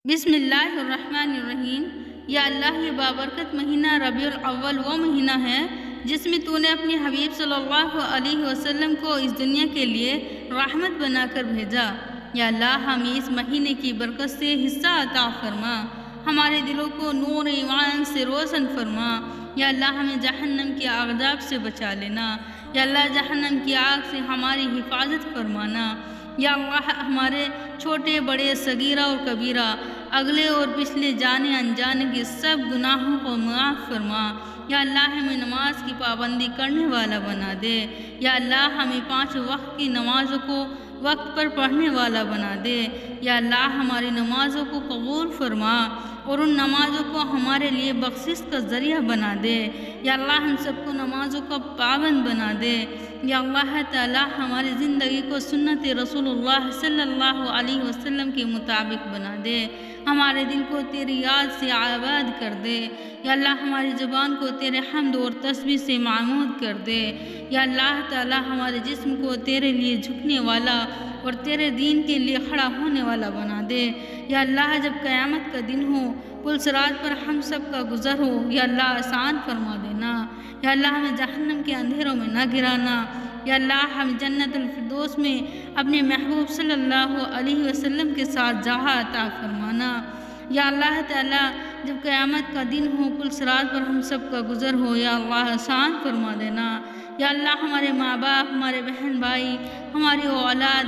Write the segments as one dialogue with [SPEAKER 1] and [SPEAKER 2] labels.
[SPEAKER 1] بسم اللہ الرحمن الرحیم۔ یا اللہ، یہ بابرکت مہینہ ربیع الاول وہ مہینہ ہے جس میں تو نے اپنے حبیب صلی اللہ علیہ وسلم کو اس دنیا کے لیے رحمت بنا کر بھیجا۔ یا اللہ، ہمیں اس مہینے کی برکت سے حصہ عطا فرما، ہمارے دلوں کو نور ایمان سے روشن فرما۔ یا اللہ، ہمیں جہنم کے عذاب سے بچا لینا۔ یا اللہ، جہنم کی آگ سے ہماری حفاظت فرمانا۔ یا اللہ، ہمارے چھوٹے بڑے صغیرہ اور کبیرہ، اگلے اور پچھلے جانے انجانے کے سب گناہوں کو معاف فرما۔ یا اللہ، ہمیں نماز کی پابندی کرنے والا بنا دے۔ یا اللہ، ہمیں 5 وقت کی نمازوں کو وقت پر پڑھنے والا بنا دے۔ یا اللہ، ہماری نمازوں کو قبول فرما اور ان نمازوں کو ہمارے لیے بخشش کا ذریعہ بنا دے۔ یا اللہ، ہم سب کو نمازوں کا پابند بنا دے۔ یا اللہ تعالی، ہماری زندگی کو سنت رسول اللہ صلی اللہ علیہ وسلم کے مطابق بنا دے، ہمارے دل کو تیری یاد سے آباد کر دے۔ یا اللہ، ہماری زبان کو تیرے حمد اور تسبیح سے معمود کر دے۔ یا اللہ تعالی، ہمارے جسم کو تیرے لیے جھکنے والا اور تیرے دین کے لیے کھڑا ہونے والا بنا دے۔ یا اللہ، جب قیامت کا دن ہو، پل صراط پر ہم سب کا گزر ہو، یا اللہ آسان فرما دینا۔ یا اللہ، ہمیں جہنم کے اندھیروں میں نہ گرانا۔ یا اللہ، ہم جنت الفردوس میں اپنے محبوب صلی اللہ علیہ وسلم کے ساتھ جگہ عطا فرمانا۔ یا اللہ تعالی، جب قیامت کا دن ہو، پل صراط پر ہم سب کا گزر ہو، یا اللہ آسان فرما دینا۔ یا اللہ، ہمارے ماں باپ، ہمارے بہن بھائی، ہماری اولاد،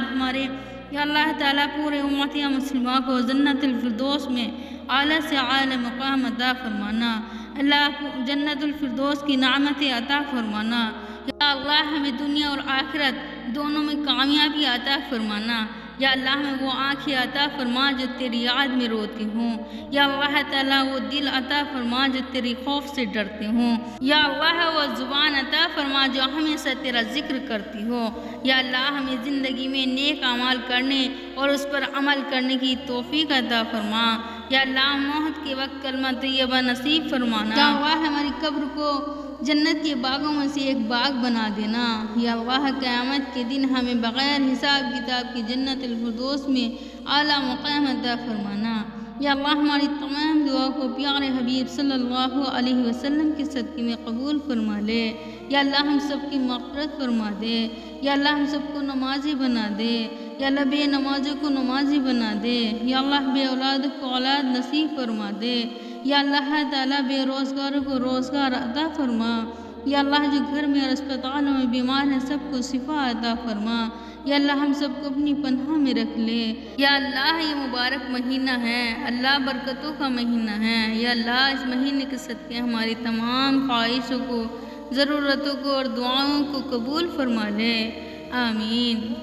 [SPEAKER 1] یا اللہ تعالی پورے امتِ مسلمہ کو جنت الفردوس میں اعلیٰ سے اعلیٰ مقام عطا فرمانا۔ اللہ، جنت الفردوس کی نعمتیں عطا فرمانا۔ یا اللہ، ہمیں دنیا اور آخرت دونوں میں کامیابی عطا فرمانا۔ یا اللہ، ہمیں وہ آنکھیں عطا فرما جو تیری یاد میں روتی ہوں۔ یا اللہ تعالیٰ، وہ دل عطا فرما جو تیری خوف سے ڈرتے ہوں۔ یا اللہ، وہ زبان عطا فرما جو ہمیشہ تیرا ذکر کرتی ہو۔ یا اللہ، ہمیں زندگی میں نیک اعمال کرنے اور اس پر عمل کرنے کی توفیق عطا فرما۔ یا اللہ، موت کے وقت کلمہ طیبہ نصیب فرمانا۔ یا اللہ، ہماری قبر کو جنت کے باغوں میں سے ایک باغ بنا دینا۔ یا اللہ، قیامت کے دن ہمیں بغیر حساب کتاب کی جنت الفردوس میں اعلیٰ مقام عطا فرمانا۔ یا اللہ، ہماری تمام دعا کو پیارے حبیب صلی اللہ علیہ وسلم کے صدقے میں قبول فرما لے۔ یا اللہ، ہم سب کی مغفرت فرما دے۔ یا اللہ، ہم سب کو نمازی بنا دے۔ یا اللہ، بے نمازوں کو نمازی بنا دے۔ یا اللہ، بے اولاد کو اولاد نصیب فرما دے۔ یا اللہ تعالیٰ، بے روزگاروں کو روزگار عطا فرما۔ یا اللہ، جو گھر میں اور اسپتالوں میں بیمار ہیں سب کو شفا عطا فرما۔ یا اللہ، ہم سب کو اپنی پناہ میں رکھ لے۔ یا اللہ، یہ مبارک مہینہ ہے، اللہ برکتوں کا مہینہ ہے۔ یا اللہ، اس مہینے کے صدقے ہماری تمام خواہشوں کو، ضرورتوں کو اور دعاؤں کو قبول فرما لے، آمین۔